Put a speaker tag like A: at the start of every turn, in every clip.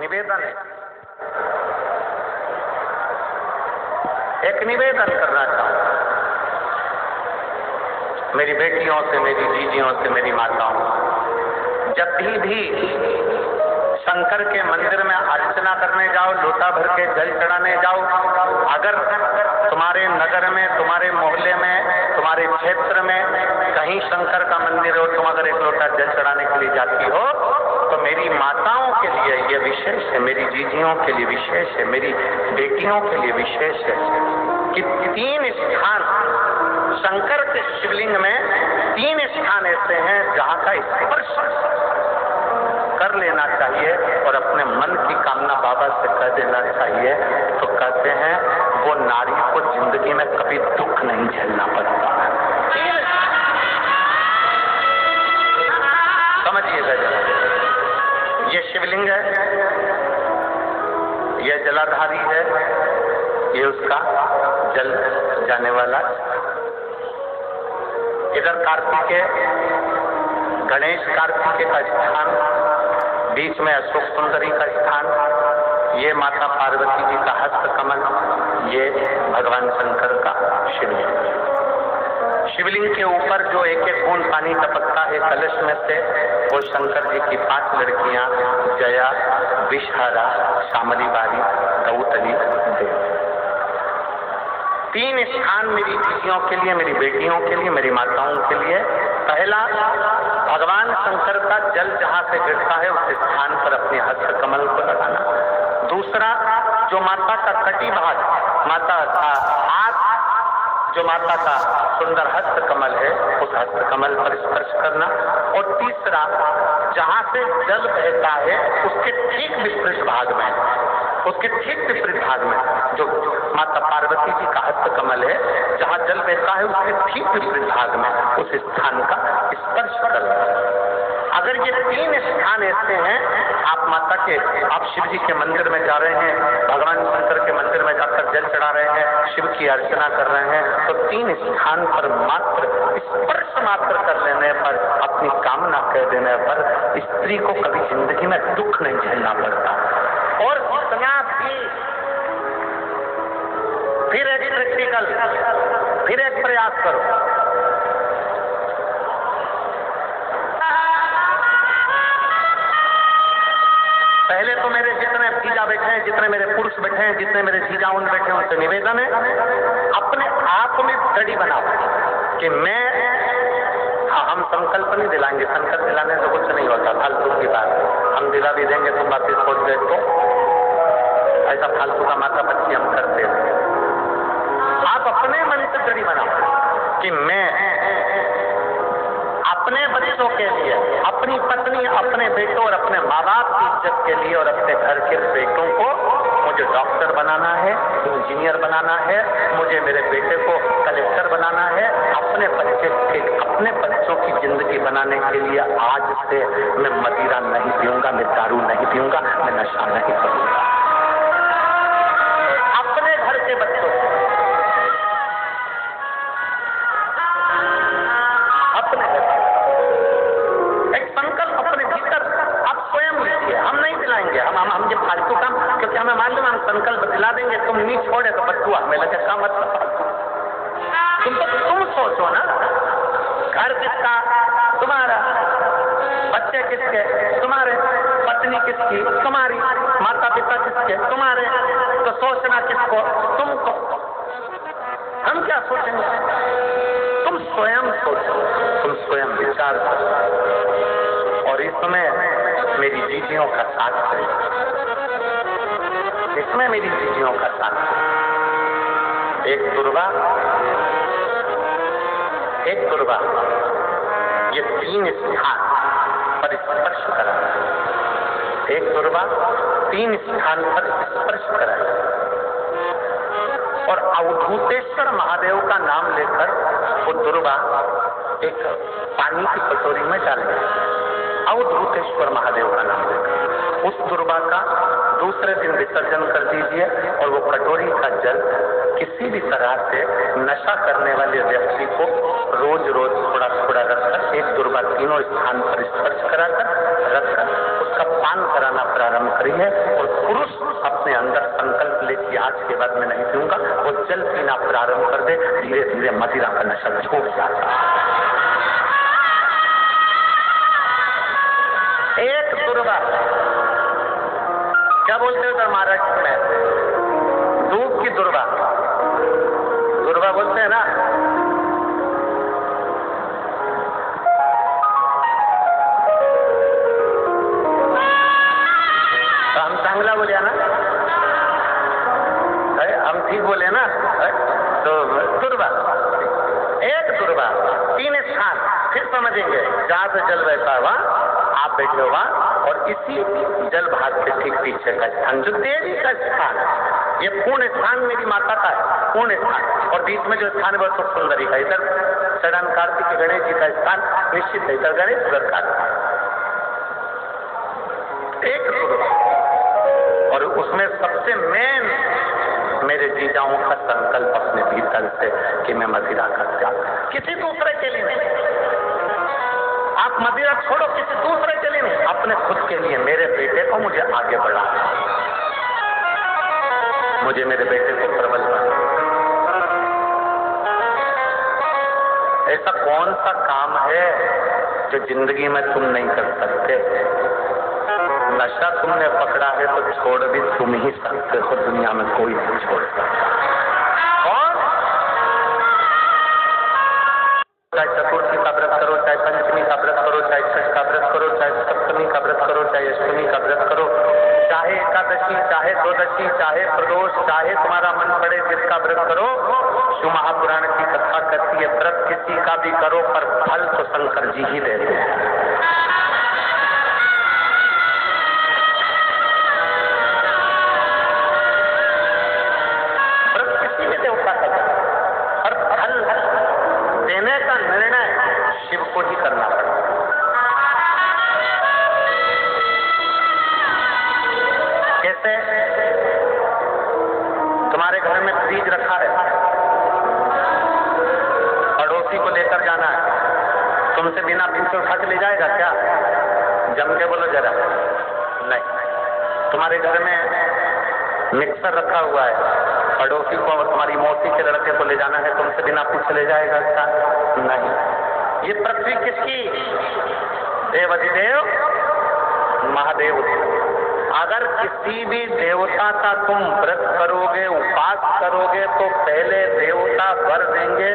A: निवेदन है, एक निवेदन करना चाहूँ मेरी बेटियों से, मेरी जीजियों से, मेरी माताओं, जब भी शंकर के मंदिर में अर्चना करने जाओ, लोटा भर के जल चढ़ाने जाओ, अगर तुम्हारे नगर में, तुम्हारे मोहल्ले में, तुम्हारे क्षेत्र में कहीं शंकर का मंदिर हो, तुम अगर एक लोटा जल चढ़ाने के लिए जाती हो, तो मेरी माताओं के लिए ये विशेष है, मेरी जीजियों के लिए विशेष है, मेरी बेटियों के लिए विशेष है कि 3 स्थान शंकर के शिवलिंग में 3 स्थान ऐसे हैं जहां का स्पर्श कर लेना चाहिए और अपने मन की कामना बाबा से कह देना चाहिए। तो कहते हैं वो नारी को जिंदगी में कभी दुख नहीं झेलना पड़ता। समझिएगा जरा, ये शिवलिंग है, ये जलाधारी है, ये उसका जल जाने वाला, इधर कार्तिकेय, गणेश कार्तिकेय का स्थान, बीच में अशोक सुंदरी का स्थान, ये माता पार्वती जी का हस्त कमल, ये भगवान शंकर का शिवलिंग। शिवलिंग के ऊपर जो एक एक बूंद पानी टपकता है कलश में से, वो शंकर जी की 5 लड़कियां, जया, विषहारा, शामली बारी, दौतली, देव। 3 स्थान मेरी दीदियों के लिए, मेरी बेटियों के लिए, मेरी माताओं के लिए। पहला, भगवान शंकर का जल जहां से गिरता है उस स्थान पर अपने हस्त कमल को लगाना। दूसरा, जो माता का कटी भाग, माता का हाथ, जो माता का सुंदर हस्त कमल है, उस हस्त कमल पर स्पर्श करना। और तीसरा, जहां से जल बहता है उसके ठीक विपरीत भाग में, उसके ठीक विपरीत भाग में जो माता पार्वती जी का हस्त कमल है, जहां जल बहता है उसके ठीक विपरीत भाग में उस स्थान का स्पर्श करना। अगर ये 3 स्थान ऐसे हैं, आप माता के, आप शिव जी के मंदिर में जा रहे हैं, भगवान शंकर के मंदिर में जाकर जल चढ़ा रहे हैं, शिव की अर्चना कर रहे हैं, तो 3 स्थान पर मात्र स्पर्श मात्र कर लेने पर, अपनी कामना कह देने पर स्त्री को कभी जिंदगी में दुख नहीं झेलना पड़ता। और जितना भी, फिर एक प्रैक्टिकल, फिर एक प्रयास करो। पहले तो मेरे जितने जीजा बैठे हैं, जितने मेरे पुरुष बैठे हैं, जितने मेरे जीजा उन बैठे हैं, उनसे निवेदन है, अपने आप में स्टडी बनाओ कि मैं, हाँ, हम संकल्प नहीं दिलाएंगे, संकल्प दिलाने से कुछ नहीं होता, फालतू की बात। हम दिला भी देंगे तुम बातें सोच गए तो ऐसा फालतू का माता बच्ची हम करते हैं। आप अपने मन से स्टडी बनाओ कि मैं अपने बच्चों के लिए, अपनी पत्नी, अपने बेटों और अपने माँ बाप की इज्जत के लिए और अपने घर के बेटों को मुझे डॉक्टर बनाना है, इंजीनियर बनाना है, मुझे मेरे बेटे को कलेक्टर बनाना है। अपने बच्चों की जिंदगी बनाने के लिए आज से मैं मदिरा नहीं पीऊंगा, मैं दारू नहीं पीऊंगा, मैं नशा नहीं करूंगा। अपने घर के बच्चों, अपने घर, एक संकल्प अपने भीतर आप स्वयं लीजिए। हम नहीं दिलाएंगे, हम ये फालतू काम, क्योंकि हमें मालूम है हम संकल्प दिला देंगे, तुम नहीं छोड़े तो बच्चुआ हमें लगे का मतलब। तुम सोचो ना, घर किसका? तुम्हारा। बच्चे किसके? तुम्हारे। पत्नी किसकी? तुम्हारी। माता पिता किसके? तुम्हारे। तो सोचना किसको? तुमको। हम क्या सोचेंगे? तुम स्वयं सोचो, तुम स्वयं विचार करो। और इसमें मेरी जीजियों का साथ है, इसमें मेरी जीजियों का साथ है। एक दुर्गा, ये 3 स्थान पर स्पर्श करा, एक दुर्गा 3 स्थान पर स्पर्श करा। और अवधूतेश्वर महादेव का नाम लेकर वो दुर्गा एक पानी की कटोरी में डाल गई। अवधूतेश्वर महादेव का नाम लेकर उस दुर्गा का दूसरे दिन विसर्जन कर दीजिए और वो कटोरी का जल किसी भी तरह से नशा करने वाले व्यक्ति को रोज रोज थोड़ा थोड़ा रखकर, एक दुर्गा 3 स्थान पर स्पर्श कराकर रखकर उसका पान कराना प्रारंभ करिए। और पुरुष अपने अंदर संकल्प ले कि आज के बाद मैं नहीं पीऊंगा, वो जल पीना प्रारंभ कर दे, धीरे धीरे मदिरा का नशा छूट जाता है। एक दुर्वा, क्या बोलते हो सर महाराष्ट्र में, दूध की दुर्वा, दुर्वा बोलते हैं ना। तो हम चांगला बोले ना, हम ठीक बोले ना। तो दुर्वा, एक दुर्वा, 3 स्थान, फिर समझेंगे जहां से जल बहता हुआ आप बैठे हुआ, और इसी जल भाग के ठीक पीछे का स्थान जो देवी का स्थान है, ये पूर्ण स्थान मेरी माता का है, पूर्ण स्थान। और बीच में जो स्थान है वह तो सुंदरी का, इधर चरण कार्तिक गणेश जी का स्थान निश्चित है, इधर गणेश उधर कार्तिक, एक दुर्वा। और उसमें सबसे मेन मेरे जीजाओं का संकल्प अपने भीतर से कि मैं मदिरा करता हूं, किसी दूसरे के लिए नहीं। आप मदिरा छोड़ो, किसी दूसरे के लिए नहीं, अपने खुद के लिए, मेरे बेटे को मुझे आगे बढ़ाना, मुझे मेरे बेटे को प्रबल बनाना। ऐसा कौन सा काम है जो जिंदगी में तुम नहीं कर सकते? नशा तुमने पकड़ा है तो छोड़ भी तुम ही सकते हो, दुनिया में कोई नहीं छोड़ सकता। और चाहे चतुर्थी का व्रत करो, चाहे पंचमी का व्रत करो, चाहे छठ का व्रत करो, चाहे सप्तमी का व्रत करो, चाहे अष्टमी का व्रत करो, चाहे एकादशी, चाहे द्वादशी, चाहे प्रदोष, चाहे तुम्हारा मन पड़े जिसका व्रत करो। शिव महापुराण की कथा कहती है व्रत किसी का भी करो पर फल तो शंकर जी ही देते हैं। शिव को ही करना पड़ता है। कैसे? तुम्हारे घर में फ्रिज रखा है, पड़ोसी को लेकर जाना है, तुमसे बिना पीछे उठा के ले जाएगा क्या? जम के बोलो जरा। नहीं। तुम्हारे घर में मिक्सर रखा हुआ है, पड़ोसी को, तुम्हारी मौसी के लड़के को ले जाना है, तुमसे बिना पूछे ले जाएगा क्या? नहीं। ये पृथ्वी किसकी? देवाधिदेव महादेव। अगर किसी भी देवता का तुम व्रत करोगे, उपास करोगे, तो पहले देवता वर देंगे,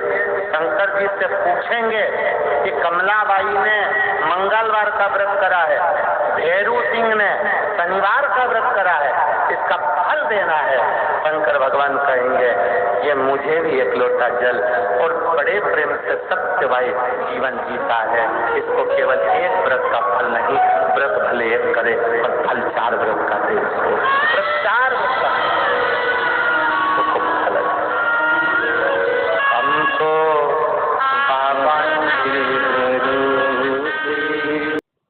A: शंकर जी से पूछेंगे कि कमलाबाई ने मंगलवार का व्रत करा है, भैरू सिंह ने शनिवार का व्रत करा है, इसका फल देना है। शंकर भगवान कहेंगे ये मुझे भी एक लोटा जल, और बड़े प्रेम से सत्यवाई जीवन जीता है, इसको केवल एक व्रत का फल नहीं, व्रत भले एक करे पर फल 4 व्रत का दे।